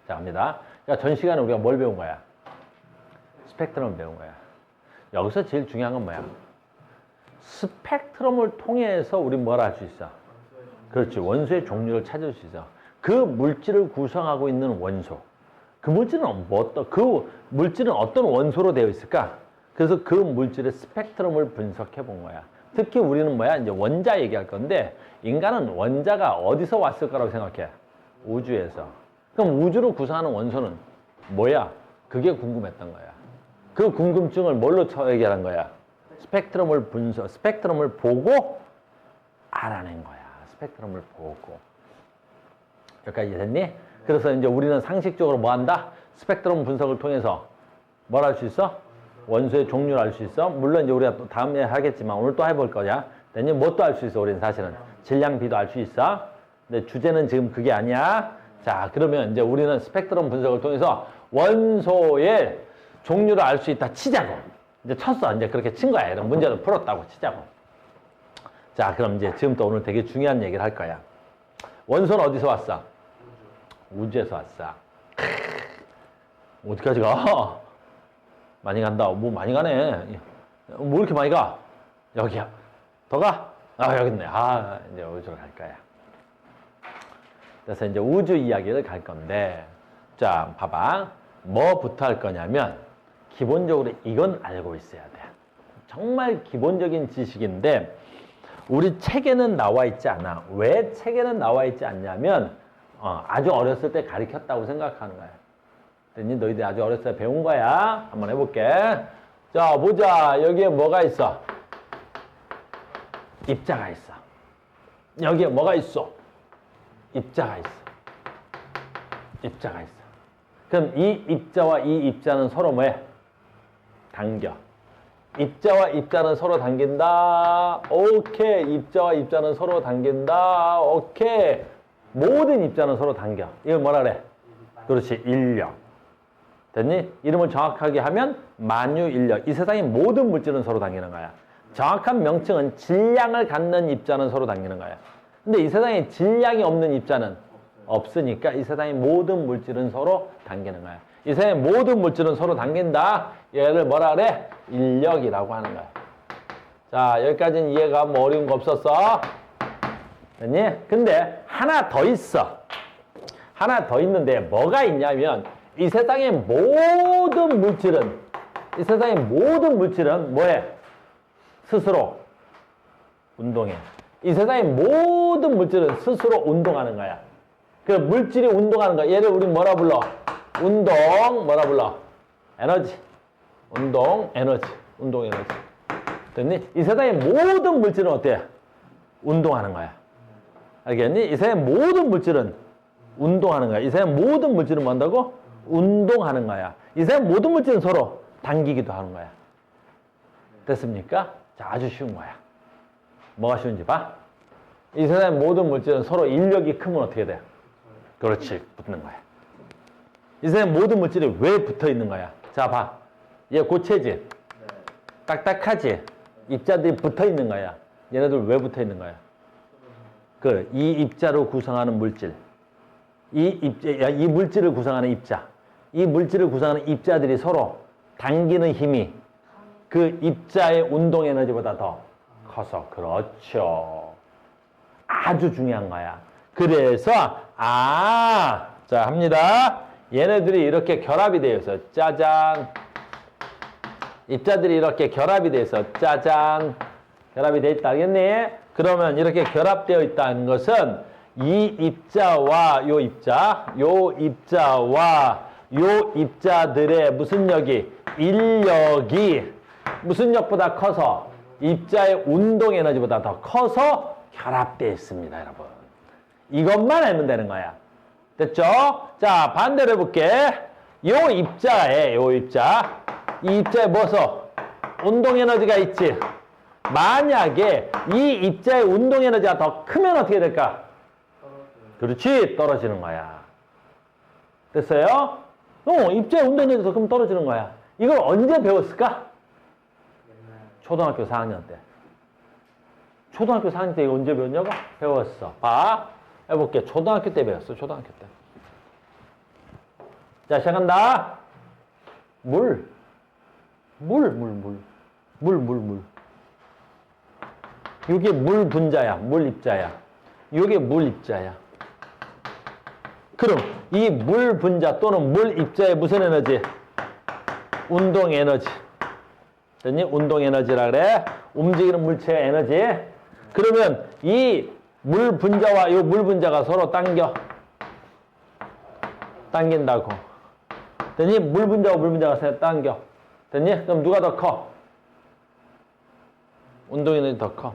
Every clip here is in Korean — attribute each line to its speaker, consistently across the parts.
Speaker 1: 자, 갑니다. 그러니까 전 시간에 우리가 뭘 배운 거야? 스펙트럼을 배운 거야. 여기서 제일 중요한 건 뭐야? 스펙트럼을 통해서 우리 뭘 할 수 있어? 그렇지. 원소의 종류를 찾을 수 있어. 그 물질을 구성하고 있는 원소. 그 물질은 어떤 원소로 되어 있을까? 그래서 그 물질의 스펙트럼을 분석해 본 거야. 특히 우리는 뭐야? 이제 원자 얘기할 건데, 인간은 원자가 어디서 왔을 거라고 생각해? 우주에서. 그럼 우주를 구성하는 원소는 뭐야? 그게 궁금했던 거야. 그 궁금증을 뭘로 해결한 거야? 스펙트럼을 보고 알아낸 거야. 스펙트럼을 보고. 여기까지 됐니? 그래서 이제 우리는 상식적으로 뭐 한다? 스펙트럼 분석을 통해서 뭘 할 수 있어? 원소의 종류를 알 수 있어? 물론 이제 우리가 또 다음에 하겠지만 오늘 또 해볼 거냐? 됐니? 뭣도 알 수 있어, 우리는 사실은. 질량, 비도 알 수 있어. 근데 주제는 지금 그게 아니야. 자, 그러면 이제 우리는 스펙트럼 분석을 통해서 원소의 종류를 알 수 있다 치자고. 이제 쳤어. 이제 그렇게 친 거야. 이런 문제를 풀었다고 치자고. 자, 그럼 이제 지금부터 오늘 되게 중요한 얘기를 할 거야. 원소는 어디서 왔어? 우주에서 왔어. 어디까지 가? 많이 간다. 뭐 많이 가네. 뭐 이렇게 많이 가? 여기야. 더 가? 아, 여기 있네. 아, 이제 우주로 갈 거야. 그래서 이제 우주 이야기를 갈 건데, 자, 봐봐. 뭐부터 할 거냐면, 기본적으로 이건 알고 있어야 돼. 정말 기본적인 지식인데, 우리 책에는 나와 있지 않아. 왜 책에는 나와 있지 않냐면, 아주 어렸을 때 가르쳤다고 생각하는 거야. 됐니? 너희들 아주 어렸을 때 배운 거야. 한번 해볼게. 자, 보자. 여기에 뭐가 있어? 입자가 있어. 여기에 뭐가 있어? 입자가 있어. 입자가 있어. 그럼 이 입자와 이 입자는 서로 뭐해? 당겨. 입자와 입자는 서로 당긴다. 오케이. 입자와 입자는 서로 당긴다. 오케이. 모든 입자는 서로 당겨. 이걸 뭐라 그래? 그렇지. 인력. 됐니? 이름을 정확하게 하면 만유인력. 이 세상의 모든 물질은 서로 당기는 거야. 정확한 명칭은 질량을 갖는 입자는 서로 당기는 거야. 근데 이 세상에 질량이 없는 입자는 없으니까 이 세상의 모든 물질은 서로 당기는 거야. 이 세상의 모든 물질은 서로 당긴다. 얘를 뭐라 그래? 인력이라고 하는 거야. 자, 여기까지는 이해가 뭐 어려운 거 없었어? 됐니? 근데 하나 더 있어. 하나 더 있는데 뭐가 있냐면 이 세상의 모든 물질은 뭐해? 스스로 운동해. 이 세상의 모든 물질은 스스로 운동하는 거야. 그 물질이 운동하는 거야. 얘를 우리 뭐라 불러? 운동, 뭐라 불러? 에너지. 운동, 에너지. 됐니? 이 세상의 모든 물질은 어때? 운동하는 거야. 알겠니? 이 세상의 모든 물질은 운동하는 거야. 이 세상의 모든 물질은 뭐 한다고? 운동하는 거야. 이 세상의 모든 물질은 서로 당기기도 하는 거야. 됐습니까? 자, 아주 쉬운 거야. 뭐가 쉬운지 봐. 이 세상의 모든 물질은 서로 인력이 크면 어떻게 돼? 그렇지. 붙는 거야. 이 세상의 모든 물질이 왜 붙어 있는 거야? 자, 봐. 얘 고체지? 딱딱하지? 입자들이 붙어 있는 거야. 얘네들 왜 붙어 있는 거야? 이 입자로 구성하는 물질. 이 물질을 구성하는 입자. 이 물질을 구성하는 입자들이 서로 당기는 힘이 그 입자의 운동 에너지보다 더 커서. 그렇죠. 아주 중요한 거야. 그래서, 자, 합니다. 얘네들이 이렇게 결합이 되어 있어. 짜잔. 입자들이 이렇게 결합이 되어 있어. 짜잔. 결합이 되어 있다. 알겠니? 그러면 이렇게 결합되어 있다는 것은 이 입자와 요 입자들의 무슨力? 인력이 무슨力보다 커서 입자의 운동 에너지보다 더 커서 결합되어 있습니다, 여러분. 이것만 알면 되는 거야. 됐죠? 자, 반대로 해볼게. 이 입자에 뭐서 운동 에너지가 있지. 만약에 이 입자의 운동 에너지가 더 크면 어떻게 될까? 그렇지, 떨어지는 거야. 됐어요? 입자의 운동 에너지가 더 크면 떨어지는 거야. 이걸 언제 배웠을까? 초등학교 4학년 때. 초등학교 4학년 때 이거 언제 배웠냐고? 배웠어. 봐. 해볼게. 초등학교 때 배웠어. 초등학교 때. 자, 시작한다. 물. 이게 물 분자야. 물 입자야. 이게 물 입자야. 그럼 이 물 분자 또는 물 입자의 무슨 에너지? 운동 에너지. 됐니? 운동 에너지라 그래. 움직이는 물체의 에너지. 그러면 이 물 분자와 이 물 분자가 서로 당긴다고. 됐니? 물 분자와 물 분자가 서로 당겨. 됐니? 그럼 누가 더 커? 운동 에너지 더 커.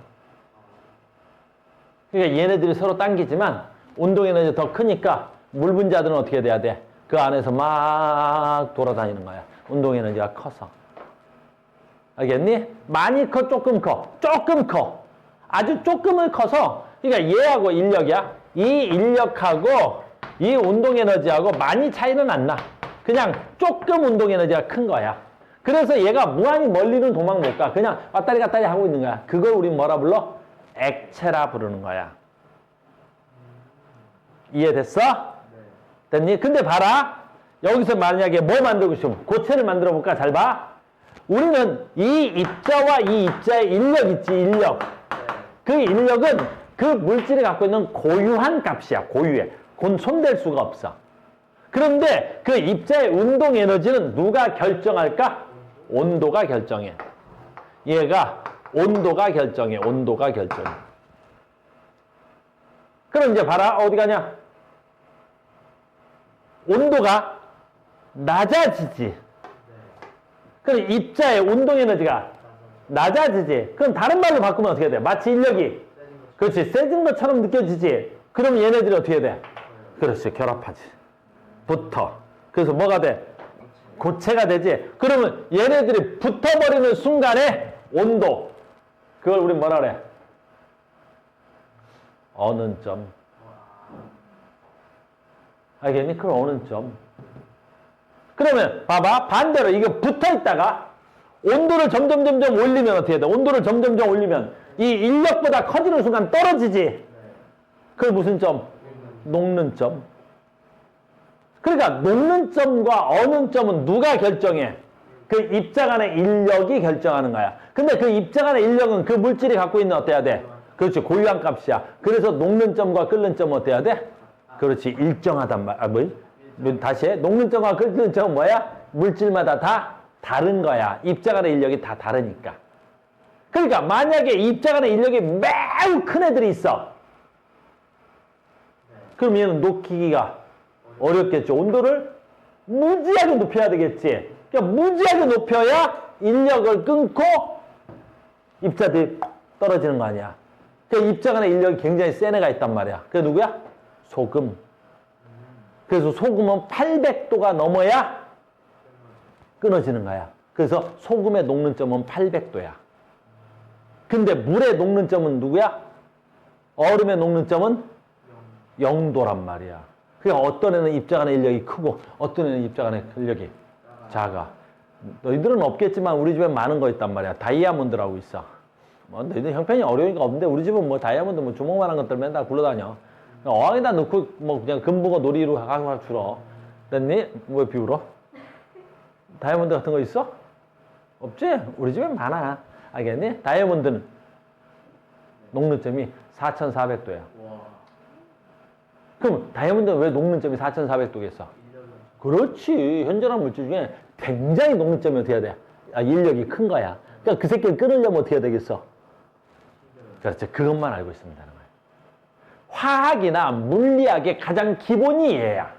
Speaker 1: 그러니까 얘네들이 서로 당기지만 운동 에너지 더 크니까 물 분자들은 어떻게 돼야 돼? 그 안에서 막 돌아다니는 거야. 운동 에너지가 커서. 알겠니? 많이 커, 조금 커. 조금 커. 아주 조금은 커서, 그러니까 얘하고 인력이야. 이 인력하고 이 운동 에너지하고 많이 차이는 안 나. 그냥 조금 운동 에너지가 큰 거야. 그래서 얘가 무한히 멀리는 도망 못 가. 그냥 왔다리 갔다리 하고 있는 거야. 그걸 우리 뭐라 불러? 액체라 부르는 거야. 이해됐어? 됐니? 근데 봐라. 여기서 만약에 뭐 만들고 싶으면 고체를 만들어 볼까? 잘 봐. 우리는 이 입자와 이 입자의 인력 있지, 인력. 그 인력은 그 물질이 갖고 있는 고유한 값이야, 고유해. 그건 손댈 수가 없어. 그런데 그 입자의 운동 에너지는 누가 결정할까? 온도가 결정해. 얘가 온도가 결정해, 온도가 결정해. 그럼 이제 봐라, 어디 가냐? 온도가 낮아지지. 그럼 입자의 운동 에너지가 낮아지지. 그럼 다른 말로 바꾸면 어떻게 돼? 마치 인력이 그렇지 세진 것처럼 느껴지지. 그럼 얘네들이 어떻게 돼? 그렇지, 결합하지. 붙어. 그래서 뭐가 돼? 고체가 되지. 그러면 얘네들이 붙어버리는 순간에 온도, 그걸 우리 뭐라 그래? 어느 점. 알겠니? 그럼 어느 점. 그러면 봐봐, 반대로 이거 붙어있다가 온도를 점점 올리면 어떻게 돼? 온도를 점점 올리면 이 인력보다 커지는 순간 떨어지지. 그게 무슨 점? 녹는 점. 그러니까 녹는 점과 어는 점은 누가 결정해? 그 입자 간의 인력이 결정하는 거야. 근데 그 입자 간의 인력은 그 물질이 갖고 있는 어때야 돼? 그렇지, 고유한 값이야. 그래서 녹는 점과 끓는 점은 어때야 돼? 그렇지, 일정하단 말. 다시 해. 녹는 점과 끓는 점은 뭐야? 물질마다 다 다른 거야. 입자 간의 인력이 다 다르니까. 그러니까 만약에 입자 간의 인력이 매우 큰 애들이 있어. 그럼 얘는 녹이기가 어렵겠죠. 온도를 무지하게 높여야 되겠지. 그러니까 무지하게 높여야 인력을 끊고 입자들이 떨어지는 거 아니야. 그러니까 입자 간의 인력이 굉장히 센 애가 있단 말이야. 그게 누구야? 소금. 그래서 소금은 800도가 넘어야 끊어지는 거야. 그래서 소금의 녹는 점은 800도야. 근데 물의 녹는 점은 누구야? 얼음의 녹는 점은 0도란 말이야. 그러니까 어떤 애는 입자 간의 인력이 크고 어떤 애는 입자 간의 인력이 작아. 너희들은 없겠지만 우리 집에 많은 거 있단 말이야. 다이아몬드라고 있어. 뭐 너희들 형편이 어려우니까 없는데 우리 집은 뭐 다이아몬드 뭐 주먹만한 것들 맨날 굴러다녀. 어항에다 넣고 뭐 그냥 금붕어 놀이로 가서 주러. 됐니? 왜 비울어? 다이아몬드 같은 거 있어? 없지? 우리 집엔 많아. 알겠니? 다이아몬드는 녹는 점이 4,400도야. 그럼 다이아몬드는 왜 녹는 점이 4,400도겠어? 그렇지. 현존한 물질 중에 굉장히 녹는 점이 어떻게 해야 돼? 인력이 큰 거야. 그러니까 그 새끼를 끊으려면 어떻게 해야 되겠어? 그렇지. 그것만 알고 있으면 되는 거야. 화학이나 물리학의 가장 기본이 얘야.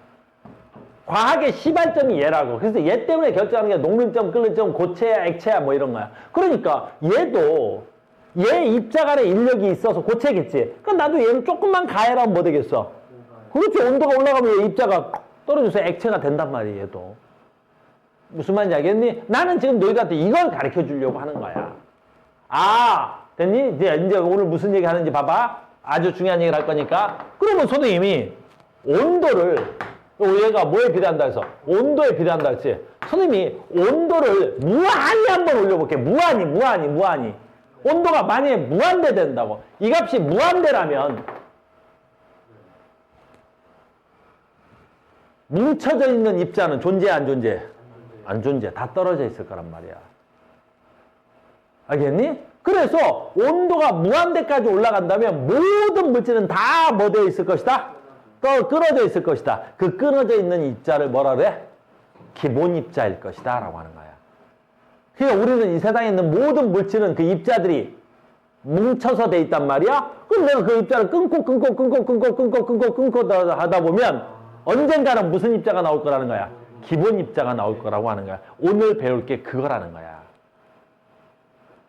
Speaker 1: 과학의 시발점이 얘라고. 그래서 얘 때문에 결정하는 게 녹는 점, 끓는 점, 고체야, 액체야 뭐 이런 거야. 그러니까 얘도 얘 입자 간의 인력이 있어서 고체겠지. 그럼 나도 얘를 조금만 가해라면 뭐 되겠어? 그렇지. 온도가 올라가면 얘 입자가 떨어져서 액체가 된단 말이야, 얘도. 무슨 말인지 알겠니? 나는 지금 너희들한테 이걸 가르쳐 주려고 하는 거야. 아, 됐니? 이제 오늘 무슨 얘기 하는지 봐봐. 아주 중요한 얘기를 할 거니까. 그러면 선생님이 온도를, 얘가 뭐에 비례한다 해서? 온도에 비례한다 했지. 선생님이 온도를 무한히 한번 올려볼게. 무한히. 온도가 만약에 무한대 된다고. 이 값이 무한대라면 뭉쳐져 있는 입자는 존재해, 안 존재해? 안 존재해. 다 떨어져 있을 거란 말이야. 알겠니? 그래서 온도가 무한대까지 올라간다면 모든 물질은 다 뭐 되어 있을 것이다? 끊어져 있을 것이다. 그 끊어져 있는 입자를 뭐라 그래? 기본 입자일 것이다 라고 하는 거야. 그러니까 우리는 이 세상에 있는 모든 물질은 그 입자들이 뭉쳐서 돼 있단 말이야. 그럼 내가 그 입자를 끊고 하다 보면 언젠가는 무슨 입자가 나올 거라는 거야? 기본 입자가 나올 거라고 하는 거야. 오늘 배울 게 그거라는 거야.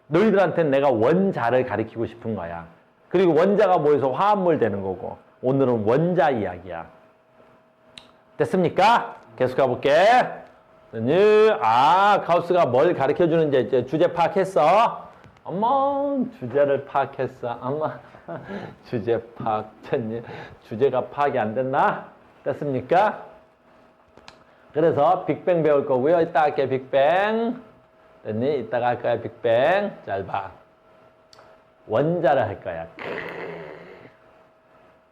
Speaker 1: 너희들한테는 내가 원자를 가리키고 싶은 거야. 그리고 원자가 모여서 화합물 되는 거고, 오늘은 원자 이야기야. 됐습니까? 계속 가볼게. 가우스가 뭘 가르쳐 주는지 이제 주제 파악했어? 어머, 주제를 파악했어. 어머, 주제 파악. 주제가 파악이 안 됐나? 됐습니까? 그래서 빅뱅 배울 거고요. 이따 할게, 빅뱅. 됐니? 이따가 할 거야, 빅뱅. 잘 봐. 원자를 할 거야.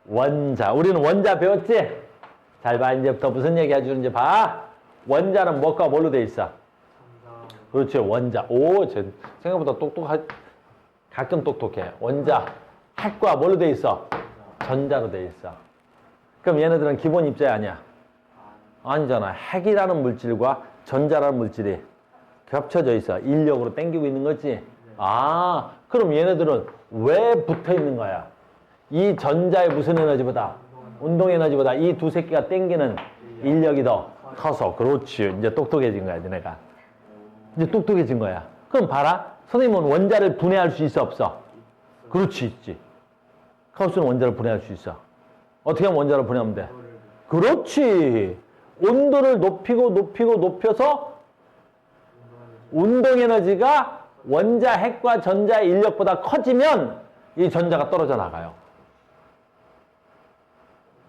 Speaker 1: 원자. 우리는 원자 배웠지? 잘 봐. 이제부터 무슨 얘기 해주는지 봐. 원자는 뭐가 뭘로 돼 있어? 그렇지, 원자. 오, 쟤 생각보다 가끔 똑똑해. 원자. 핵과 뭘로 돼 있어? 전자로 돼 있어. 그럼 얘네들은 기본 입자야, 아니야? 아니잖아. 핵이라는 물질과 전자라는 물질이 겹쳐져 있어. 인력으로 당기고 있는 거지. 그럼 얘네들은 왜 붙어 있는 거야? 이 전자의 무슨 에너지보다? 운동 에너지보다 이 두 새끼가 당기는 인력이 더 커서. 그렇지. 이제 똑똑해진 거야, 너네가. 이제 똑똑해진 거야. 그럼 봐라. 선생님은 원자를 분해할 수 있어, 없어? 그렇지, 있지. 카우스는 원자를 분해할 수 있어. 어떻게 하면 원자를 분해하면 돼? 그렇지. 온도를 높여서 운동 에너지가 원자 핵과 전자의 인력보다 커지면 이 전자가 떨어져 나가요.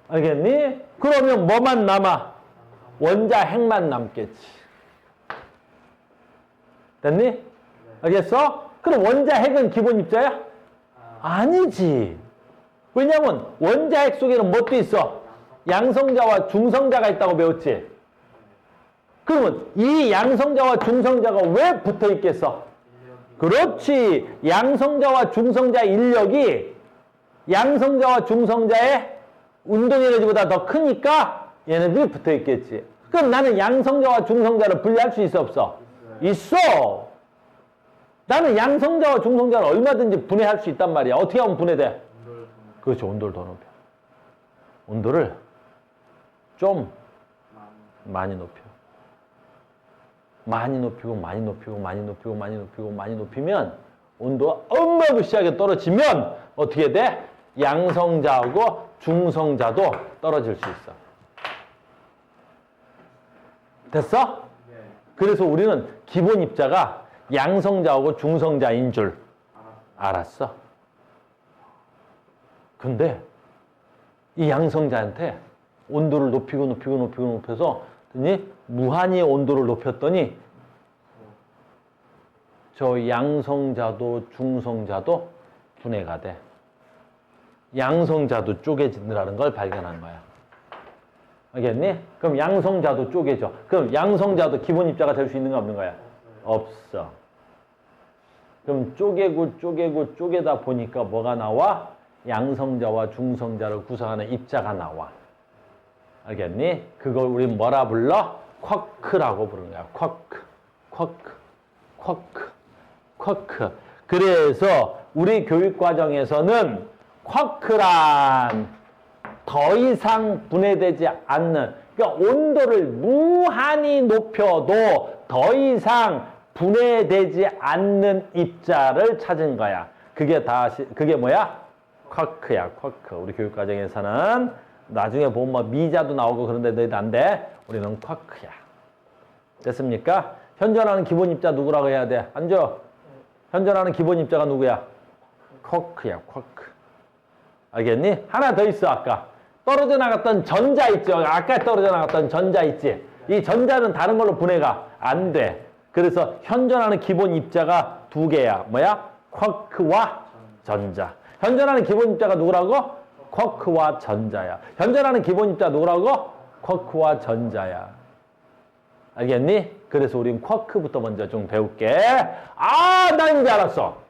Speaker 1: 알겠니? 그러면 뭐만 남아? 원자 핵만 남겠지. 됐니? 알겠어? 그럼 원자 핵은 기본 입자야? 아니지. 왜냐면 원자 핵 속에는 뭣도 있어? 양성자와 중성자가 있다고 배웠지? 그러면 이 양성자와 중성자가 왜 붙어 있겠어? 그렇지. 양성자와 중성자 인력이 양성자와 중성자의 운동 에너지보다 더 크니까 얘네들이 붙어 있겠지. 그럼 나는 양성자와 중성자를 분리할 수 있어, 없어? 있어. 나는 양성자와 중성자를 얼마든지 분해할 수 있단 말이야. 어떻게 하면 분해돼? 그렇죠. 온도를 더 높여. 온도를 좀 많이 높여. 많이 높이면 온도가 어마무시하게 떨어지면 어떻게 돼? 양성자하고 중성자도 떨어질 수 있어. 됐어? 그래서 우리는 기본 입자가 양성자하고 중성자인 줄 알았어. 근데 이 양성자한테 온도를 높여서 무한히 온도를 높였더니 저 양성자도 중성자도 분해가 돼. 양성자도 쪼개진다는 걸 발견한 거야. 알겠니? 그럼 양성자도 쪼개져. 그럼 양성자도 기본 입자가 될 수 있는가 없는 거야? 없어. 그럼 쪼개다 보니까 뭐가 나와? 양성자와 중성자를 구성하는 입자가 나와. 알겠니? 그걸 우리 뭐라 불러? 쿼크라고 부르는 거야. 쿼크. 그래서 우리 교육 과정에서는 쿼크란 더 이상 분해되지 않는, 그러니까 온도를 무한히 높여도 더 이상 분해되지 않는 입자를 찾은 거야. 그게 뭐야? 쿼크야, 쿼크. 우리 교육 과정에서는 나중에 보면 뭐 미자도 나오고 그런데 너희들 안 돼. 우리는 쿼크야. 됐습니까? 현존하는 기본 입자 누구라고 해야 돼? 앉아. 현존하는 기본 입자가 누구야? 쿼크야, 쿼크. 알겠니? 하나 더 있어, 아까. 떨어져 나갔던 전자 있죠? 아까 떨어져 나갔던 전자 있지? 이 전자는 다른 걸로 분해가 안 돼. 그래서 현존하는 기본 입자가 두 개야. 뭐야? 쿼크와 전자. 현존하는 기본 입자가 누구라고? 쿼크와 전자야. 현존하는 기본 입자 누구라고? 쿼크와 전자야. 알겠니? 그래서 우린 쿼크부터 먼저 좀 배울게. 아, 나 이제 알았어.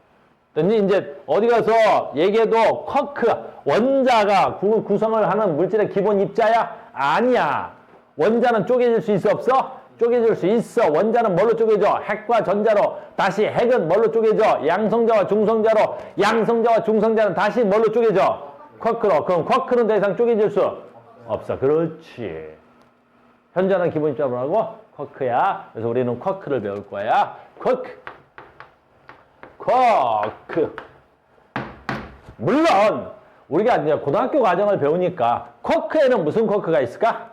Speaker 1: 됐니? 이제 어디 가서 얘기해도 쿼크, 원자가 구성을 하는 물질의 기본 입자야? 아니야. 원자는 쪼개질 수 있어, 없어? 쪼개질 수 있어. 원자는 뭘로 쪼개져? 핵과 전자로. 다시 핵은 뭘로 쪼개져? 양성자와 중성자로. 양성자와 중성자는 다시 뭘로 쪼개져? 쿼크로. 그럼 쿼크는 더 이상 쪼개질 수 없어. 그렇지. 현자는 기본 입자로 하고 쿼크야. 그래서 우리는 쿼크를 배울 거야. 쿼크. 물론 우리가 이제 고등학교 과정을 배우니까 쿼크에는 무슨 쿼크가 있을까?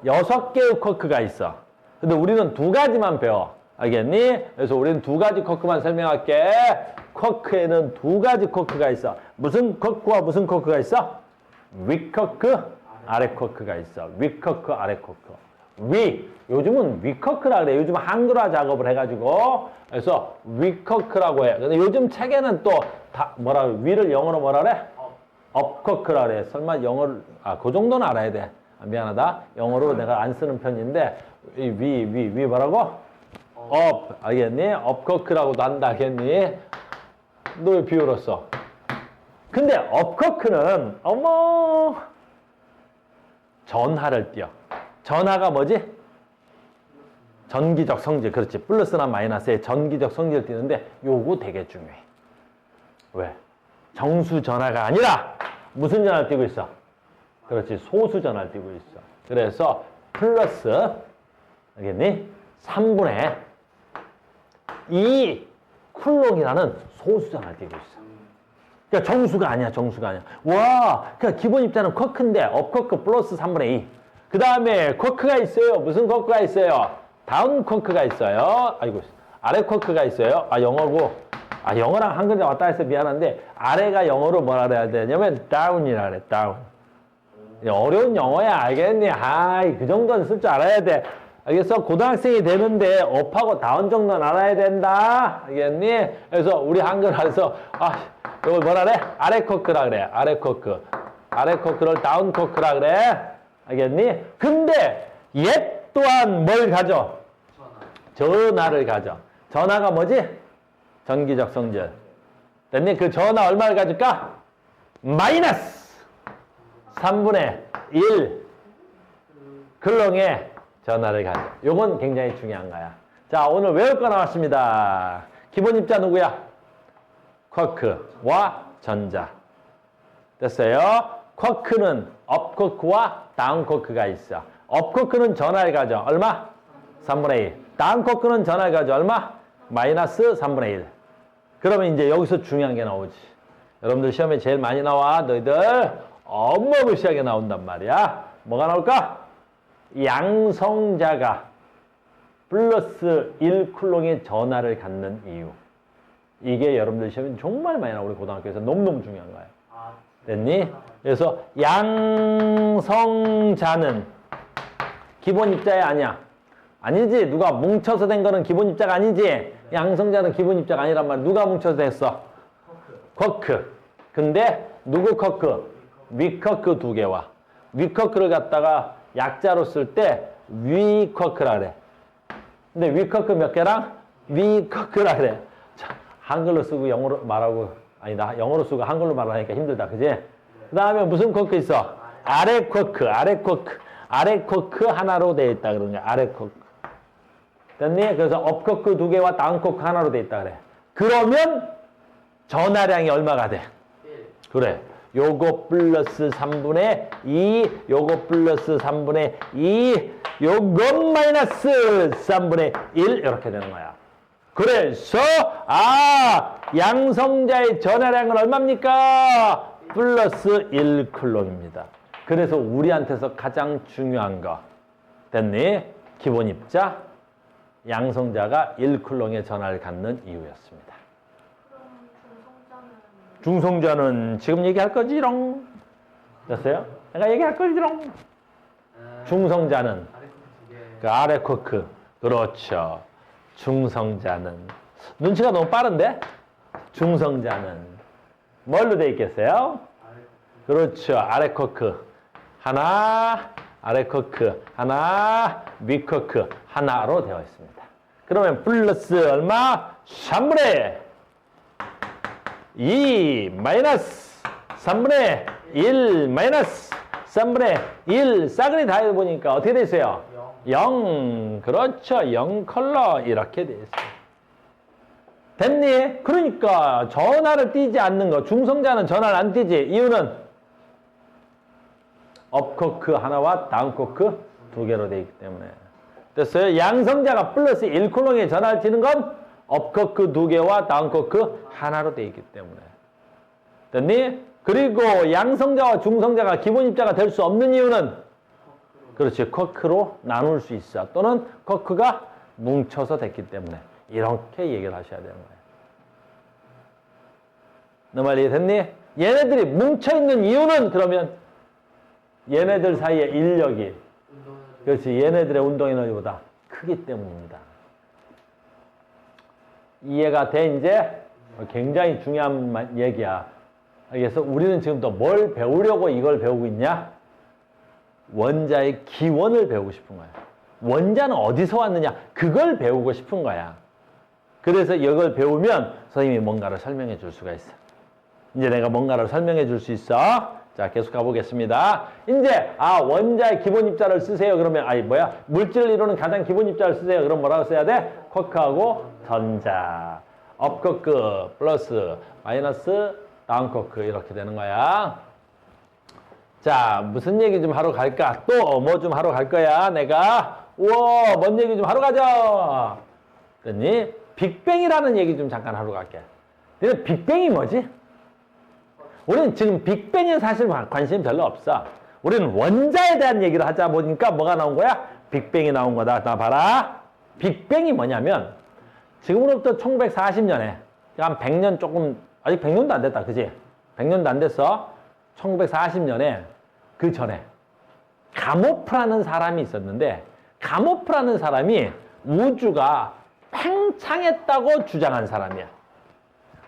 Speaker 1: 6개의 쿼크가 있어. 근데 우리는 2가지만 배워. 알겠니? 그래서 우리는 2가지 쿼크만 설명할게. 쿼크에는 2가지 쿼크가 있어. 무슨 쿼크와 무슨 쿼크가 있어? 위 쿼크, 아래 쿼크가 있어. 위 쿼크, 아래 쿼크. 요즘은 위 쿼크라 그래. 요즘 한글화 작업을 해가지고. 그래서 위 쿼크라고 해. 근데 요즘 책에는 또 위를 영어로 뭐라 그래? 업 쿼크라 그래. 설마 영어를, 그 정도는 알아야 돼. 미안하다. 영어로 내가 안 쓰는 편인데, 위 뭐라고? 업, 알겠니? 업 쿼크라고도 한다, 알겠니? 너 왜 비울었어? 근데 업 쿼크는, 전하를 띄어. 전하가 뭐지? 전기적 성질. 그렇지. 플러스나 마이너스의 전기적 성질을 띄는데 요거 되게 중요해. 왜? 정수 전하가 아니라 무슨 전하를 띄고 있어? 그렇지. 소수 전하를 띄고 있어. 그래서 플러스, 알겠니? 3분의 2 쿨롱이라는 소수 전하를 띄고 있어. 그러니까 정수가 아니야. 정수가 아니야. 와, 그러니까 기본 입자는 쿼크인데 업 쿼크 플러스 3분의 2. 그 다음에 쿼크가 있어요. 무슨 쿼크가 있어요? 다운 쿼크가 있어요. 아이고, 아래 쿼크가 있어요. 영어고. 영어랑 한글자 왔다 해서 미안한데 아래가 영어로 뭐라 그래야 되냐면 다운이라 그래. 다운. 어려운 영어야. 알겠니? 그 정도는 쓸 줄 알아야 돼. 알겠어? 고등학생이 되는데 업하고 다운 정도는 알아야 된다. 알겠니? 그래서 우리 한글에서 이걸 뭐라 그래? 아래 쿼크라 그래. 아래 쿼크. 아래 쿼크를 다운 쿼크라 그래. 알겠니? 근데 얘 또한 뭘 가져? 전하를 가져. 전하가 뭐지? 전기적 성질. 됐니? 그 전하 얼마를 가질까? 마이너스 3분의 1 클롱의 전하를 가져. 요건 굉장히 중요한 거야. 자, 오늘 외울 거 나왔습니다. 기본 입자 누구야? 쿼크와 전자. 됐어요? 쿼크는 업 쿼크와 다운 쿼크가 있어. 업 쿼크는 전하를 가져. 얼마? 3분의 1. 다운 쿼크는 전하를 가져. 얼마? 마이너스 3분의 1. 그러면 이제 여기서 중요한 게 나오지. 여러분들 시험에 제일 많이 나와. 너희들 어마무시하게 나온단 말이야. 뭐가 나올까? 양성자가 플러스 1쿨롱의 전하를 갖는 이유. 이게 여러분들 시험에 정말 많이 나와. 우리 고등학교에서 너무너무 중요한 거야. 됐니? 그래서 양성자는 기본 입자야, 아니야? 아니지. 누가 뭉쳐서 된 거는 기본 입자가 아니지. 양성자는 기본 입자가 아니란 말이야. 누가 뭉쳐서 됐어? 쿼크. 근데 누구 쿼크? 위 쿼크 2개와 위 쿼크를 갖다가 약자로 쓸 때 위 쿼크라 그래. 근데 위 쿼크 몇 개랑 위 쿼크라 그래. 자, 한글로 쓰고 영어로 말하고, 아니다. 영어로 쓰고 한글로 말하니까 힘들다. 그지? 그 다음에 무슨 쿼크 있어? 아래 쿼크, 아래 쿼크. 아래 쿼크 하나로 되어 있다. 그런 거야. 아래 쿼크. 됐니? 그래서 업 쿼크 2개와 다운 쿼크 하나로 되어 있다. 그래. 그러면 전하량이 얼마가 돼? 1. 그래. 요거 플러스 3분의 2, 요거 플러스 3분의 2, 요거 마이너스 3분의 1 이렇게 되는 거야. 그래서 양성자의 전하량은 얼마입니까? 플러스 1쿨롱입니다. 그래서 우리한테서 가장 중요한 거 됐니? 기본 입자 양성자가 1쿨롱의 전하를 갖는 이유였습니다. 중성자는 지금 얘기할 거지롱. 됐어요? 내가 얘기할 거지롱. 중성자는 그 아래 쿼크. 그렇죠. 중성자는 눈치가 너무 빠른데? 중성자는 뭘로 돼 있겠어요? 그렇죠. 아래 쿼크 하나, 아래 쿼크 하나, 위 쿼크 하나로 되어 있습니다. 그러면 플러스 얼마? 3분의 2 마이너스 3분의 1 마이너스 3분의 1 싸그리 다 해보니까 어떻게 됐어요? 0. 그렇죠. 0 컬러 이렇게 돼 있어요. 됐니? 그러니까 전화를 띄지 않는 거. 중성자는 전화를 안 띄지. 이유는 업 쿼크 하나와 다운 쿼크 두 개로 되어 있기 때문에. 됐어요? 양성자가 플러스 1콜롱에 전화를 띄는 건 업 쿼크 두 개와 다운 쿼크 하나로 되어 있기 때문에. 됐니? 그리고 양성자와 중성자가 기본 입자가 될 수 없는 이유는 그렇지. 쿼크로 나눌 수 있어. 또는 쿼크가 뭉쳐서 됐기 때문에. 이렇게 얘기를 하셔야 되는 거예요. 너 말 이해됐니? 얘네들이 뭉쳐있는 이유는 그러면 얘네들 사이의 인력이 그렇지. 얘네들의 운동 에너지보다 크기 때문입니다. 이해가 돼 이제? 굉장히 중요한 얘기야. 그래서 우리는 지금 또 뭘 배우려고 이걸 배우고 있냐? 원자의 기원을 배우고 싶은 거야. 원자는 어디서 왔느냐? 그걸 배우고 싶은 거야. 그래서 이걸 배우면 선생님이 뭔가를 설명해 줄 수가 있어. 이제 내가 뭔가를 설명해 줄 수 있어. 자, 계속 가보겠습니다. 이제, 원자의 기본 입자를 쓰세요. 그러면, 물질을 이루는 가장 기본 입자를 쓰세요. 그럼 뭐라고 써야 돼? 쿼크하고 전자. 업 쿼크 플러스 마이너스 다운 쿼크 이렇게 되는 거야. 자, 무슨 얘기 좀 하러 갈까? 또 뭐 좀 하러 갈 거야, 내가? 우와, 뭔 얘기 좀 하러 가자. 그랬니? 빅뱅이라는 얘기 좀 잠깐 하러 갈게. 근데 빅뱅이 뭐지? 우리는 지금 빅뱅에 사실 관심 별로 없어. 우리는 원자에 대한 얘기를 하자 보니까 뭐가 나온 거야? 빅뱅이 나온 거다. 나 봐라. 빅뱅이 뭐냐면 지금으로부터 1940년에 한 100년 조금 아직 100년도 안 됐다. 그지? 100년도 안 됐어. 1940년에 그 전에 가모프라는 사람이 있었는데 가모프라는 사람이 우주가 팽창했다고 주장한 사람이야.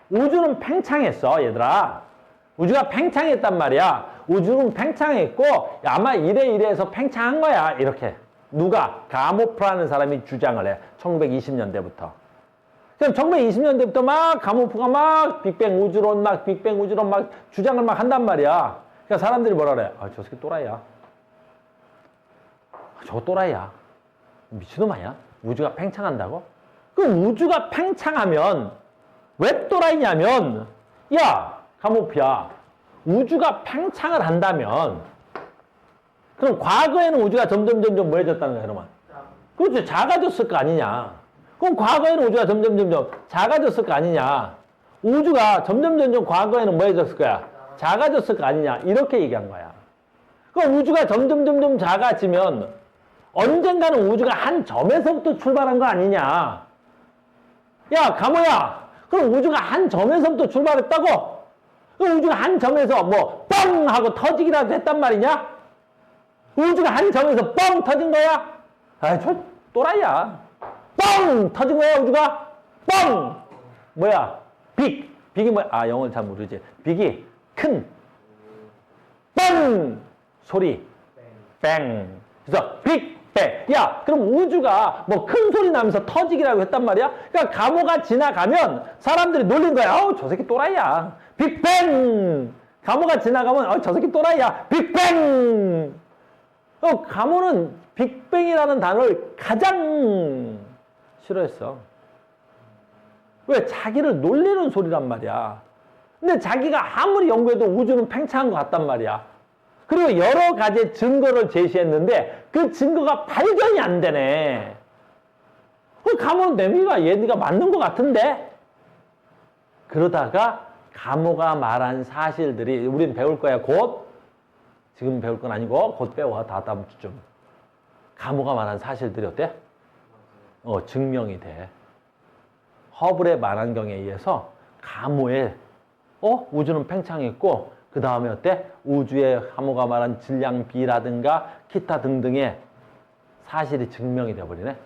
Speaker 1: 우주는 팽창했어, 얘들아. 우주가 팽창했단 말이야. 우주는 팽창했고 아마 이래서 팽창한 거야. 이렇게. 누가? 가모프라는 사람이 주장을 해. 1920년대부터. 그럼 1920년대부터 막 가모프가 막 빅뱅 우주론 막 빅뱅 우주론 막 주장을 막 한단 말이야. 그러니까 사람들이 뭐라 그래? 저 새끼 또라이야. 저거 또라이야. 미친놈 아니야? 우주가 팽창한다고? 그럼 우주가 팽창하면 왜 또라이냐면 야! 가모프야. 우주가 팽창을 한다면 그럼 과거에는 우주가 점점 뭐 해졌다는 거야, 그러면? 그렇죠. 작아졌을 거 아니냐. 그럼 과거에는 우주가 점점 작아졌을 거 아니냐. 우주가 점점 과거에는 뭐 해졌을 거야? 작아졌을 거 아니냐. 이렇게 얘기한 거야. 그럼 우주가 점점 작아지면 언젠가는 우주가 한 점에서부터 출발한 거 아니냐. 야, 가모야. 그럼 우주가 한 점에서부터 출발했다고? 그럼 우주가 한 점에서 뭐 뻥 하고 터지기라도 했단 말이냐? 우주가 한 점에서 뻥 터진 거야? 저 또라이야. 뻥 터진 거야, 우주가? 뻥! 뭐야? 빅이 뭐야? 영어를 잘 모르지. 빅이 큰. 뻥! 소리. 뱅. 그래서 빅, 뱅. 야, 그럼 우주가 뭐 큰 소리 나면서 터지기라고 했단 말이야? 그러니까 가모가 지나가면 사람들이 놀린 거야. 저 새끼 또라이야. 빅뱅! 가모가 지나가면 저 새끼 또라이야. 빅뱅! 가모는 빅뱅이라는 단어를 가장 싫어했어. 왜? 자기를 놀리는 소리란 말이야. 근데 자기가 아무리 연구해도 우주는 팽창한 것 같단 말이야. 그리고 여러 가지 증거를 제시했는데 그 증거가 발견이 안 되네. 가모는 내미가 얘네가 맞는 것 같은데? 그러다가 가모가 말한 사실들이 우린 배울 거야, 곧. 지금 배울 건 아니고 곧 배워. 다음 주쯤. 가모가 말한 사실들이 어때? 증명이 돼. 허블의 만환경에 의해서 가모의 우주는 팽창했고 그 다음에 어때? 우주의 가모가 말한 질량 B라든가 기타 등등의 사실이 증명이 돼버리네.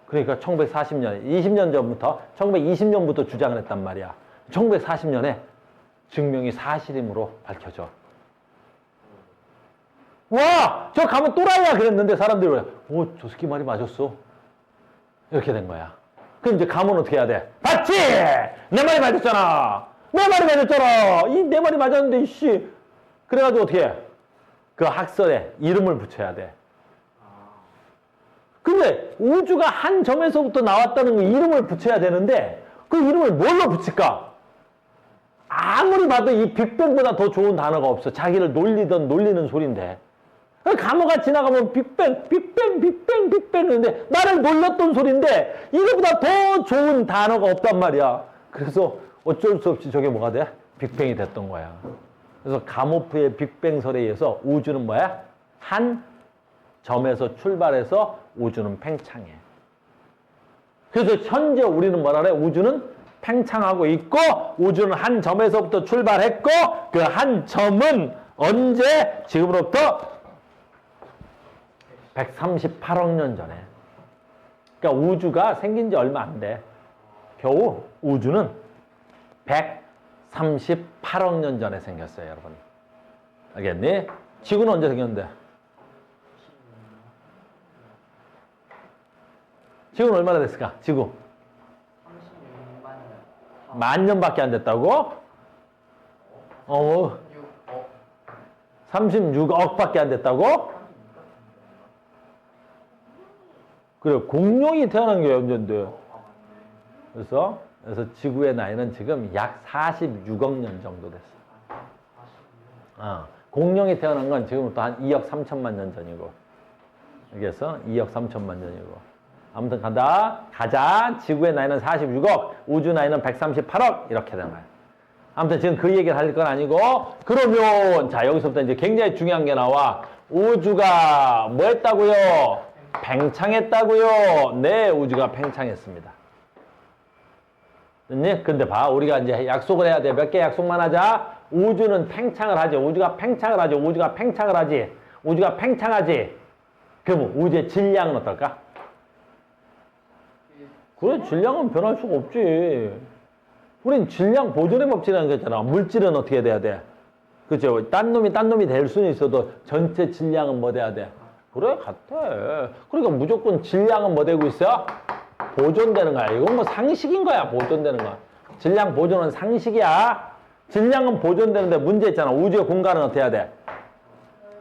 Speaker 1: 그러니까 1940년에 20년 전부터 1920년부터 주장을 했단 말이야. 1940년에 증명이 사실임으로 밝혀져. 와, 저 가면 또라이야 그랬는데 사람들이 왜, 오, 저 새끼 말이 맞았어. 이렇게 된 거야. 그럼 이제 가면 어떻게 해야 돼? 봤지? 내 말이 맞았잖아. 내 말이 맞았잖아. 내 말이 맞았는데, 이씨. 그래가지고 어떻게 해? 그 학설에 이름을 붙여야 돼. 근데 우주가 한 점에서부터 나왔다는 거 이름을 붙여야 되는데 그 이름을 뭘로 붙일까? 아무리 봐도 이 빅뱅보다 더 좋은 단어가 없어. 자기를 놀리던 놀리는 소린데. 감호가 지나가면 빅뱅, 빅뱅, 빅뱅, 빅뱅 하는데 나를 놀렸던 소린데 이거보다 더 좋은 단어가 없단 말이야. 그래서 어쩔 수 없이 저게 뭐가 돼? 빅뱅이 됐던 거야. 그래서 가모프의 빅뱅설에 의해서 우주는 뭐야? 한 점에서 출발해서 우주는 팽창해. 그래서 현재 우리는 뭐라 그래? 우주는 팽창하고 있고 우주는 한 점에서부터 출발했고 그 한 점은 언제? 지금으로부터 138억 년 전에. 그러니까 우주가 생긴 지 얼마 안 돼. 겨우 우주는 138억 년 전에 생겼어요, 여러분. 알겠니? 지구는 언제 생겼는데? 지구는 얼마나 됐을까? 지구. 36만 년. 만 년밖에 안 됐다고? 36억밖에 안 됐다고? 그래, 공룡이 태어난 게 언젠데. 그래서 지구의 나이는 지금 약 46억 년 정도 됐어. 공룡이 태어난 건 지금부터 한 2억 3천만 년 전이고. 알겠어? 2억 3천만 년이고. 아무튼 가자. 지구의 나이는 46억, 우주 나이는 138억 이렇게 되는 거야. 아무튼 지금 그 얘기를 할 건 아니고 그러면 자 여기서부터 이제 굉장히 중요한 게 나와. 우주가 뭐 했다고요? 팽창했다고요. 네, 우주가 팽창했습니다. 됐니? 근데 봐, 우리가 이제 약속을 해야 돼. 몇 개 약속만 하자. 우주는 팽창을 하지. 우주가 팽창을 하지. 우주가 팽창을 하지. 우주가 팽창하지. 그럼 우주의 질량은 어떨까? 그래, 질량은 변할 수가 없지. 우린 질량 보존의 법칙이라는 게 있잖아. 물질은 어떻게 돼야 돼? 그죠? 딴 놈이 될 수는 있어도 전체 질량은 뭐 돼야 돼? 그래, 같아. 그러니까 무조건 질량은 뭐 되고 있어? 보존되는 거야. 이건 뭐 상식인 거야, 보존되는 거야. 질량 보존은 상식이야. 질량은 보존되는데 문제 있잖아. 우주의 공간은 어떻게 해야 돼?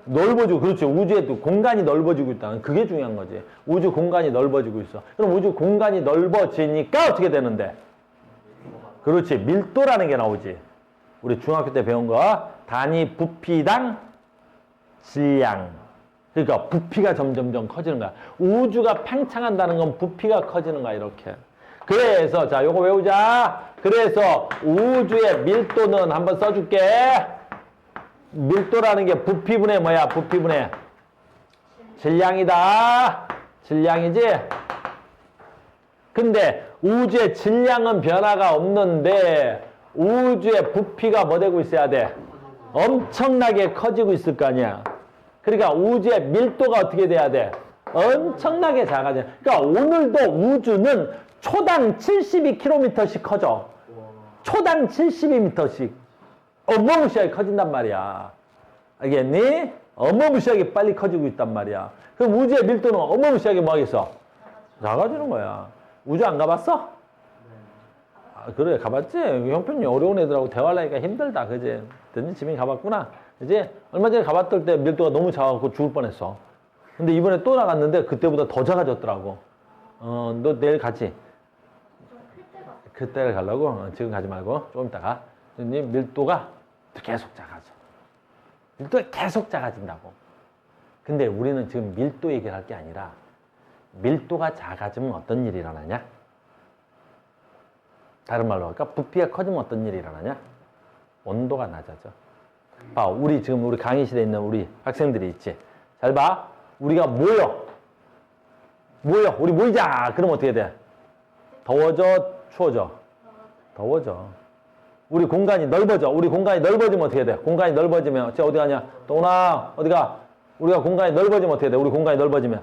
Speaker 1: 넓어지고, 그렇지. 우주의 공간이 넓어지고 있다는 그게 중요한 거지. 우주 공간이 넓어지고 있어. 그럼 우주 공간이 넓어지니까 어떻게 되는데? 그렇지. 밀도라는 게 나오지. 우리 중학교 때 배운 거. 단위 부피당 질량. 그러니까 부피가 점점점 커지는 거야. 우주가 팽창한다는 건 부피가 커지는 거야, 이렇게. 그래서 자, 요거 외우자. 그래서 우주의 밀도는 한번 써줄게. 밀도라는 게 부피분의 뭐야? 부피분의 질량이다. 질량이지? 근데 우주의 질량은 변화가 없는데 우주의 부피가 뭐 되고 있어야 돼? 엄청나게 커지고 있을 거 아니야. 그러니까 우주의 밀도가 어떻게 돼야 돼? 엄청나게 작아져. 그러니까 오늘도 우주는 초당 72km씩 커져. 초당 72m씩. 어마무시하게 커진단 말이야. 알겠니? 어마무시하게 빨리 커지고 있단 말이야. 그럼 우주의 밀도는 어마무시하게 뭐 하겠어? 작아지는 거야. 우주 안 가봤어? 아, 그래, 가봤지? 형편이 어려운 애들하고 대화를 하니까 힘들다, 그지? 됐니? 지민이 가봤구나. 그지? 얼마 전에 가봤을 때 밀도가 너무 작아갖고 죽을 뻔했어. 근데 이번에 또 나갔는데 그때보다 더 작아졌더라고. 너 내일 가지? 그때를 가려고? 지금 가지 말고 조금 있다가. 밀도가 계속 작아져. 밀도가 계속 작아진다고. 근데 우리는 지금 밀도 얘기를 할 게 아니라 밀도가 작아지면 어떤 일이 일어나냐? 다른 말로 할까? 부피가 커지면 어떤 일이 일어나냐? 온도가 낮아져. 봐, 우리 지금 우리 강의실에 있는 우리 학생들이 있지. 잘 봐. 우리가 모여. 우리 모이자. 그럼 어떻게 돼? 더워져, 추워져? 더워져. 우리 공간이 넓어져. 우리 공간이 넓어지면 어떻게 돼? 공간이 넓어지면 어디 가냐? 또나 어디가? 우리가 공간이 넓어지면 어떻게 돼? 우리 공간이 넓어지면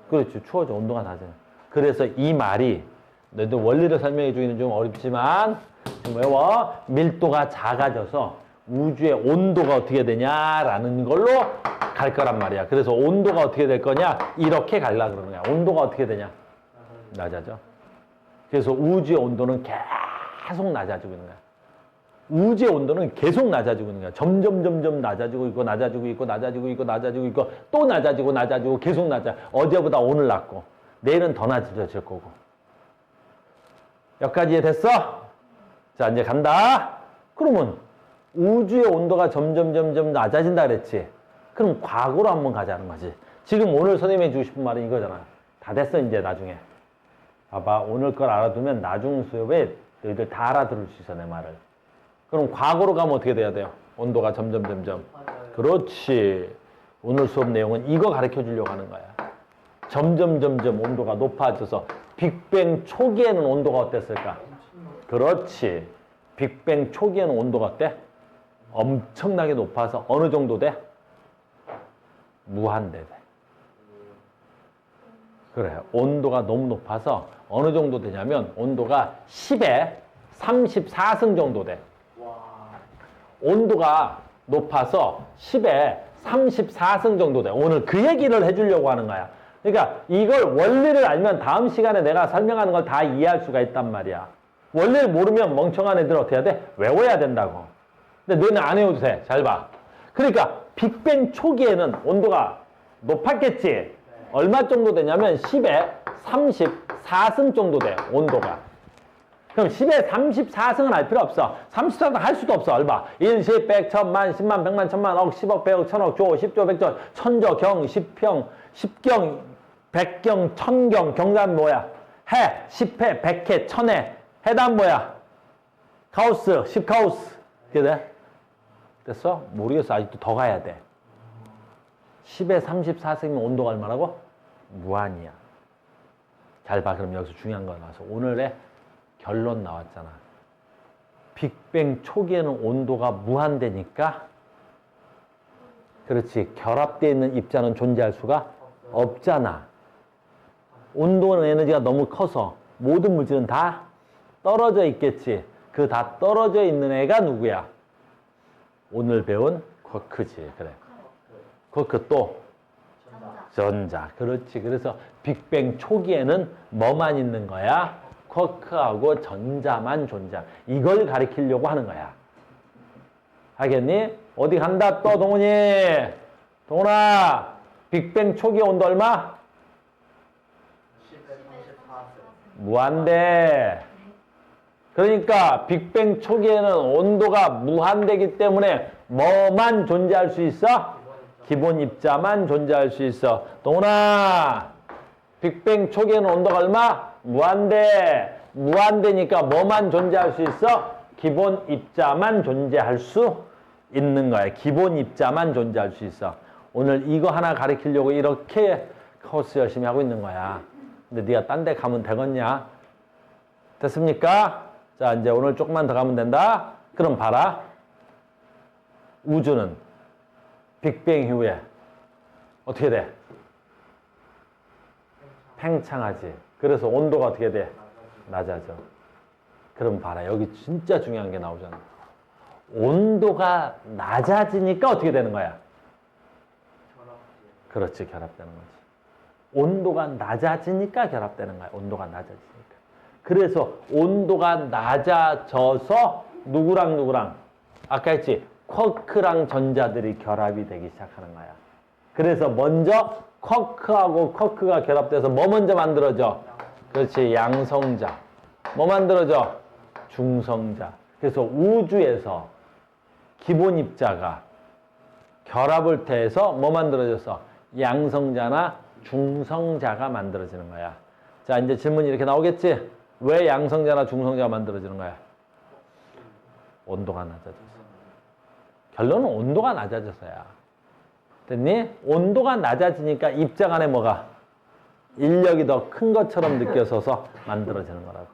Speaker 1: 그렇지. 추워져. 온도가 낮아져. 그래서 이 말이 너희들 원리를 설명해 주기는 좀 어렵지만 좀 외워. 밀도가 작아져서 우주의 온도가 어떻게 되냐라는 걸로 갈 거란 말이야. 그래서 온도가 어떻게 될 거냐? 이렇게 갈라 그러는 거야. 온도가 어떻게 되냐? 낮아져. 그래서 우주의 온도는 계속 낮아지고 있는 거야. 우주의 온도는 계속 낮아지고 있는 거야. 점점 낮아지고 있고 낮아지고 있고 낮아지고 있고 낮아지고 있고 또 낮아지고 계속 낮아. 어제보다 오늘 낮고 내일은 더 낮아질 거고. 여기까지 이해됐어? 자, 이제 간다. 그러면 우주의 온도가 점점 낮아진다 그랬지. 그럼 과거로 한번 가자는 거지. 지금 오늘 선생님이 해주고 싶은 말은 이거잖아. 다 됐어 이제 나중에. 봐봐, 오늘 걸 알아두면 나중 수업에 너희들 다 알아들을 수 있어 내 말을. 그럼 과거로 가면 어떻게 돼야 돼요? 온도가 점점. 그렇지. 오늘 수업 내용은 이거 가르쳐 주려고 하는 거야. 점점 온도가 높아져서 빅뱅 초기에는 온도가 어땠을까? 그렇지. 빅뱅 초기에는 온도가 어때? 엄청나게 높아서 어느 정도 돼? 무한대 돼. 그래. 온도가 너무 높아서 어느 정도 되냐면 온도가 10에 34승 정도 돼. 온도가 높아서 10에 34승 정도 돼. 오늘 그 얘기를 해주려고 하는 거야. 그러니까 이걸 원리를 알면 다음 시간에 내가 설명하는 걸 다 이해할 수가 있단 말이야. 원리를 모르면 멍청한 애들은 어떻게 해야 돼? 외워야 된다고. 근데 너는 안 외워도 돼. 잘 봐. 그러니까 빅뱅 초기에는 온도가 높았겠지. 얼마 정도 되냐면 10에 34승 정도 돼. 온도가. 그럼 10에 34승은 할 필요 없어. 34승 할 수도 없어. 얼마? 1, 10, 100, 1000만, 10만, 100만, 1000만, 억, 10억, 100억, 1000억, 조, 10조, 100조, 천조, 경, 10평, 10경, 100경, 1000경, 경단 뭐야? 해, 10해, 100해, 1000해. 해단 뭐야? 카우스, 10카우스. 이렇게 돼? 됐어? 모르겠어. 아직도 더 가야 돼. 10에 34승이면 온도가 얼마라고? 무한이야. 잘 봐. 그럼 여기서 중요한 거 나와서 오늘의 결론 나왔잖아. 빅뱅 초기에는 온도가 무한대니까 그렇지. 결합되어 있는 입자는 존재할 수가 없잖아. 온도는 에너지가 너무 커서 모든 물질은 다 떨어져 있겠지. 그 다 떨어져 있는 애가 누구야? 오늘 배운 쿼크지. 그래. 쿼크 또 전자. 그렇지. 그래서 빅뱅 초기에는 뭐만 있는 거야? 쿼크하고 전자만 존재. 이걸 가리키려고 하는 거야. 알겠니? 어디 간다 또 동훈이. 동훈아. 빅뱅 초기 온도 얼마? 무한대. 그러니까 빅뱅 초기에는 온도가 무한대이기 때문에 뭐만 존재할 수 있어? 기본 입자만 존재할 수 있어. 동훈아, 빅뱅 초기에는 온도가 얼마? 무한대. 무한대니까 뭐만 존재할 수 있어? 기본 입자만 존재할 수 있는 거야. 기본 입자만 존재할 수 있어. 오늘 이거 하나 가르치려고 이렇게 코र्स 열심히 하고 있는 거야. 근데 네가 딴 데 가면 되겠냐? 됐습니까? 자, 이제 오늘 조금만 더 가면 된다. 그럼 봐라. 우주는 빅뱅 이후에 어떻게 돼? 팽창하지. 그래서 온도가 어떻게 돼? 낮아져. 그럼 봐라. 여기 진짜 중요한 게 나오잖아. 온도가 낮아지니까 어떻게 되는 거야? 그렇지. 결합되는 거지. 온도가 낮아지니까 결합되는 거야. 온도가 낮아지니까. 그래서 온도가 낮아져서 누구랑 아까 했지? 쿼크랑 전자들이 결합이 되기 시작하는 거야. 그래서 먼저 쿼크하고 쿼크가 결합돼서 뭐 먼저 만들어져? 그렇지. 양성자. 뭐 만들어져? 중성자. 그래서 우주에서 기본 입자가 결합을 통해서 뭐 만들어졌어? 양성자나 중성자가 만들어지는 거야. 자, 이제 질문이 이렇게 나오겠지? 왜 양성자나 중성자가 만들어지는 거야? 온도가 낮아져서. 결론은 온도가 낮아져서야. 됐니? 온도가 낮아지니까 입자 간에 뭐가? 인력이 더 큰 것처럼 느껴져서 만들어지는 거라고.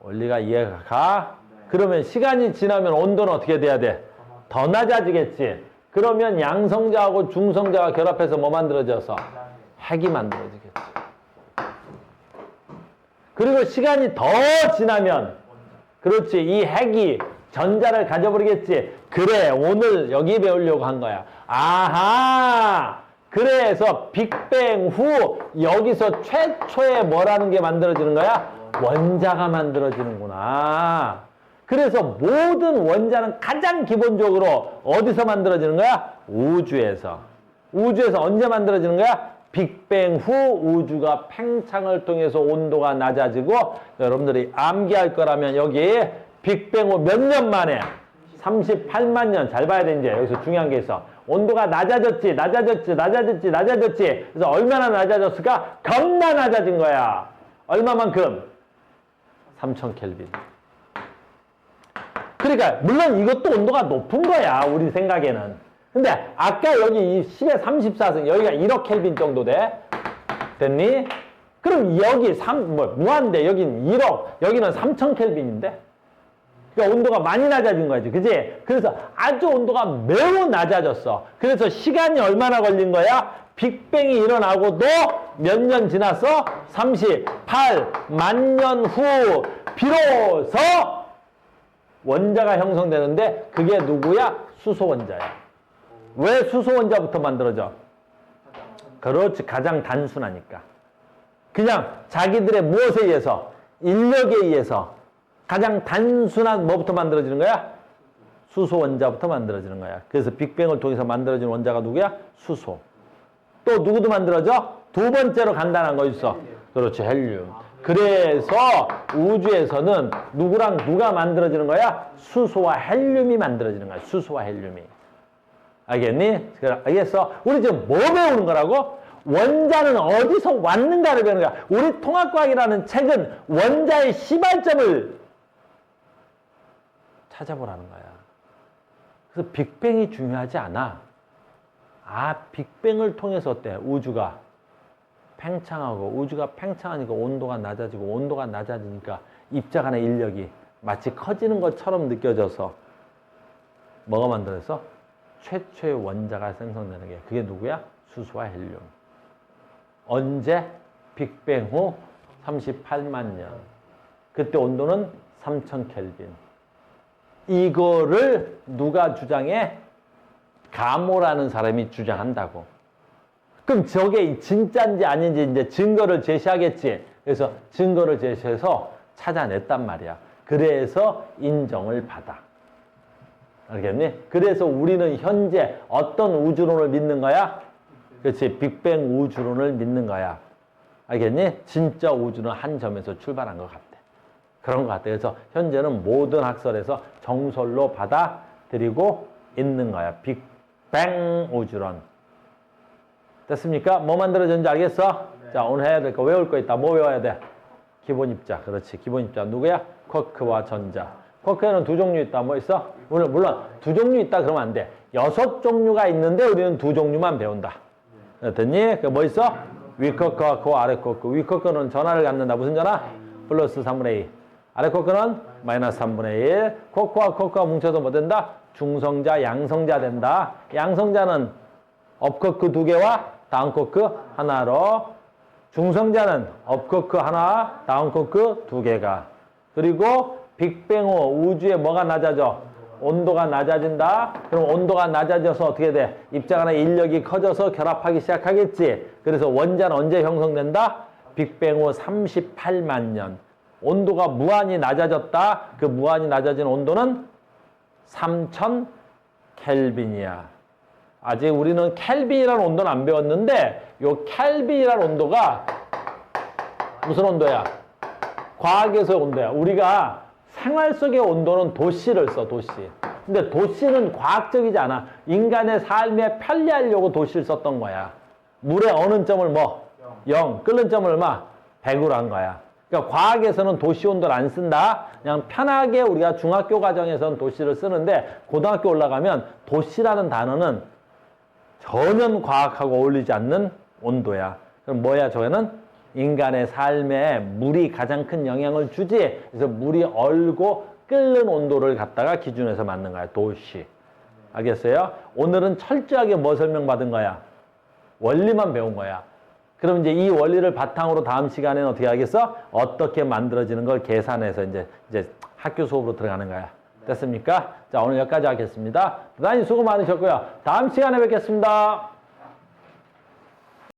Speaker 1: 원리가 이해가 가? 그러면 시간이 지나면 온도는 어떻게 돼야 돼? 더 낮아지겠지. 그러면 양성자하고 중성자가 결합해서 뭐 만들어져서? 핵이 만들어지겠지. 그리고 시간이 더 지나면 그렇지. 이 핵이 전자를 가져버리겠지. 그래, 오늘 여기 배우려고 한 거야. 아하! 그래서 빅뱅 후 여기서 최초의 뭐라는 게 만들어지는 거야? 원자가 만들어지는구나. 그래서 모든 원자는 가장 기본적으로 어디서 만들어지는 거야? 우주에서. 우주에서 언제 만들어지는 거야? 빅뱅 후 우주가 팽창을 통해서 온도가 낮아지고, 여러분들이 암기할 거라면 여기 빅뱅 후 몇 년 만에? 38만 년. 잘 봐야 돼. 이제 여기서 중요한 게 있어. 온도가 낮아졌지. 그래서 얼마나 낮아졌을까? 겁나 낮아진 거야. 얼마만큼? 3000켈빈. 그러니까 물론 이것도 온도가 높은 거야, 우리 생각에는. 근데 아까 여기 이 10의 34승 여기가 1억 켈빈 정도 돼. 됐니? 그럼 여기 무한대 여기는 1억, 여기는 3000켈빈인데? 그러니까 온도가 많이 낮아진 거지. 그지? 그래서 아주 온도가 매우 낮아졌어. 그래서 시간이 얼마나 걸린 거야? 빅뱅이 일어나고도 몇 년 지났어? 38만 년 후 비로소 원자가 형성되는데, 그게 누구야? 수소 원자야. 왜 수소 원자부터 만들어져? 그렇지. 가장 단순하니까. 그냥 자기들의 무엇에 의해서? 인력에 의해서 가장 단순한 뭐부터 만들어지는 거야? 수소 원자부터 만들어지는 거야. 그래서 빅뱅을 통해서 만들어진 원자가 누구야? 수소. 또 누구도 만들어져? 두 번째로 간단한 거 있어. 그렇지. 헬륨. 그래서 우주에서는 누구랑 누가 만들어지는 거야? 수소와 헬륨이 만들어지는 거야. 수소와 헬륨이. 알겠니? 알겠어? 우리 지금 뭐 배우는 거라고? 원자는 어디서 왔는가를 배우는 거야. 우리 통합과학이라는 책은 원자의 시발점을 찾아보라는 거야. 그래서 빅뱅이 중요하지 않아. 빅뱅을 통해서 어때? 우주가 팽창하고, 우주가 팽창하니까 온도가 낮아지고, 온도가 낮아지니까 입자간의 인력이 마치 커지는 것처럼 느껴져서 뭐가 만들어졌어? 최초의 원자가 생성되는 게, 그게 누구야? 수소와 헬륨. 언제? 빅뱅 후 38만 년. 그때 온도는 3000켈빈. 이거를 누가 주장해? 가모라는 사람이 주장한다고. 그럼 저게 진짜인지 아닌지 이제 증거를 제시하겠지. 그래서 증거를 제시해서 찾아냈단 말이야. 그래서 인정을 받아. 알겠니? 그래서 우리는 현재 어떤 우주론을 믿는 거야? 그렇지. 빅뱅 우주론을 믿는 거야. 알겠니? 진짜 우주는 한 점에서 출발한 것 같아. 그런 것 같아. 그래서 현재는 모든 학설에서 정설로 받아들이고 있는 거야. 빅뱅 우주론. 됐습니까? 뭐 만들어졌는지 알겠어? 네. 자, 오늘 해야 될 거, 외울 거 있다. 뭐 외워야 돼? 기본 입자. 그렇지. 기본 입자. 누구야? 쿼크와 전자. 쿼크에는 두 종류 있다. 뭐 있어? 물론 두 종류 있다 그러면 안 돼. 6종류가 있는데 우리는 두 종류만 배운다. 됐니? 그 뭐 있어? 위쿼크와 그 아래 쿼크. 위쿼크는 전하를 갖는다. 무슨 전하? 플러스 3분의 2. 아래 쿼크는 마이너스 3분의 1. 쿼크와 쿼크가 뭉쳐서 뭐 된다? 중성자, 양성자 된다. 양성자는 업쿼크 2개와 다운쿼크 하나로, 중성자는 업쿼크 하나, 다운쿼크 2개가. 그리고 빅뱅 후 우주에 뭐가 낮아져? 온도가 낮아진다. 그럼 온도가 낮아져서 어떻게 돼? 입자간의 인력이 커져서 결합하기 시작하겠지. 그래서 원자는 언제 형성된다? 빅뱅 후 38만 년. 온도가 무한히 낮아졌다. 그 무한히 낮아진 온도는 3000 켈빈이야. 아직 우리는 켈빈이라는 온도는 안 배웠는데, 요 켈빈이라는 온도가 무슨 온도야? 과학에서의 온도야. 우리가 생활 속의 온도는 도씨를 써, 도씨. 근데 도씨는 과학적이지 않아. 인간의 삶에 편리하려고 도씨를 썼던 거야. 물의 어느 점을 뭐? 0. 끓는 점을 얼마? 100으로 한 거야. 그러니까 과학에서는 도씨 온도를 안 쓴다. 그냥 편하게 우리가 중학교 과정에서는 도씨를 쓰는데, 고등학교 올라가면 도씨라는 단어는 전혀 과학하고 어울리지 않는 온도야. 그럼 뭐야, 저거는? 인간의 삶에 물이 가장 큰 영향을 주지. 그래서 물이 얼고 끓는 온도를 갖다가 기준해서 맞는 거야. 도시. 알겠어요? 오늘은 철저하게 뭐 설명받은 거야? 원리만 배운 거야. 그럼 이제 이 원리를 바탕으로 다음 시간에는 어떻게 하겠어? 어떻게 만들어지는 걸 계산해서 이제 학교 수업으로 들어가는 거야. 됐습니까? 자, 오늘 여기까지 하겠습니다. 대단히 수고 많으셨고요. 다음 시간에 뵙겠습니다.